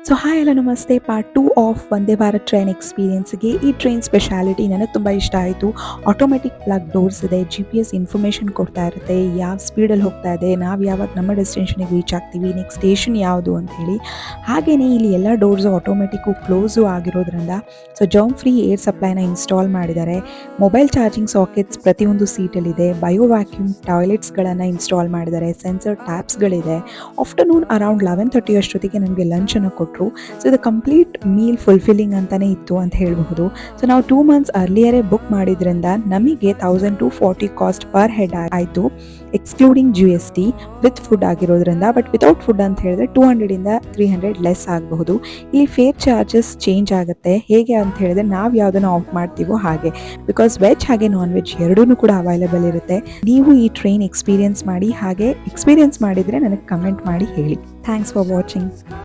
So hi hello ನಮಸ್ತೆ. Part 2 of Vande Bharat train ಎಕ್ಸ್ಪೀರಿಯನ್ಸ್‌ಗೆ ಈ train speciality ನನಗೆ ತುಂಬ ಇಷ್ಟ ಆಯಿತು. ಆಟೋಮೆಟಿಕ್ ಪ್ಲಗ್ ಡೋರ್ಸ್ ಇದೆ, GPS ಇನ್ಫಾರ್ಮೇಷನ್ ಕೊಡ್ತಾ ಇರುತ್ತೆ, ಯಾವ ಸ್ಪೀಡಲ್ಲಿ ಹೋಗ್ತಾ ಇದೆ, ನಾವು ಯಾವಾಗ ನಮ್ಮ ಡೆಸ್ಟಿನೇಷನ್‌ಗೆ ರೀಚ್ ಆಗ್ತೀವಿ, ನೆಕ್ಸ್ಟ್ ಸ್ಟೇಷನ್ ಯಾವುದು ಅಂಥೇಳಿ. ಹಾಗೆಯೇ ಇಲ್ಲಿ ಎಲ್ಲ ಡೋರ್ಸು ಆಟೋಮೆಟಿಕ್ಕು ಕ್ಲೋಸು ಆಗಿರೋದ್ರಿಂದ ಸೊ ಜರ್ಮ್ ಫ್ರೀ ಏರ್ ಸಪ್ಲೈನ ಇನ್ಸ್ಟಾಲ್ ಮಾಡಿದ್ದಾರೆ. ಮೊಬೈಲ್ ಚಾರ್ಜಿಂಗ್ ಸಾಕೆಟ್ಸ್ ಪ್ರತಿಯೊಂದು ಸೀಟಲ್ಲಿದೆ. ಬಯೋ ವ್ಯಾಕ್ಯೂಮ್ ಟಾಯ್ಲೆಟ್ಸ್ಗಳನ್ನು ಇನ್ಸ್ಟಾಲ್ ಮಾಡಿದ್ದಾರೆ. ಸೆನ್ಸರ್ ಟ್ಯಾಪ್ಸ್ಗಳಿದೆ. ಆಫ್ಟರ್ನೂನ್ ಅರೌಂಡ್ 11:30 ಅಷ್ಟೊತ್ತಿಗೆ ನಮಗೆ ಲಂಚನ್ನು ಕೊಟ್ಟರು. ಸೊ ಇದು ಕಂಪ್ಲೀಟ್ ಮೀಲ್ ಫುಲ್ಫಿಲ್ಲಿಂಗ್ ಅಂತಲೇ ಇತ್ತು ಅಂತ ಹೇಳಬಹುದು. ಸೊ ನಾವು 2 ಮಂತ್ಸ್ ಅರ್ಲಿಯರೇ ಬುಕ್ ಮಾಡಿದ್ರಿಂದ ನಮಗೆ 1240 ಕಾಸ್ಟ್ ಪರ್ ಹೆಡ್ ಆಯಿತು, ಎಕ್ಸ್ಕ್ಲೂಡಿಂಗ್ GST ವಿತ್ ಫುಡ್ ಆಗಿರೋದ್ರಿಂದ. ಬಟ್ ವಿತೌಟ್ ಫುಡ್ ಅಂತ ಹೇಳಿದ್ರೆ 200ಇಂದ 300 ಲೆಸ್ ಆಗಬಹುದು. ಇಲ್ಲಿ ಫೇರ್ ಚಾರ್ಜಸ್ ಚೇಂಜ್ ಆಗುತ್ತೆ. ಹೇಗೆ ಅಂತ ಹೇಳಿದ್ರೆ ನಾವು ಯಾವುದನ್ನು ಆಫ್ ಮಾಡ್ತೀವೋ ಹಾಗೆ, ಬಿಕಾಸ್ ವೆಜ್ ಹಾಗೆ ನಾನ್ ವೆಜ್ ಎರಡೂ ಕೂಡ ಅವೈಲೇಬಲ್ ಇರುತ್ತೆ. ನೀವು ಈ ಟ್ರೈನ್ ಎಕ್ಸ್ಪೀರಿಯನ್ಸ್ ಮಾಡಿ, ಹಾಗೆ ಎಕ್ಸ್ಪೀರಿಯನ್ಸ್ ಮಾಡಿದರೆ ನನಗೆ ಕಮೆಂಟ್ ಮಾಡಿ ಹೇಳಿ. Thanks for watching.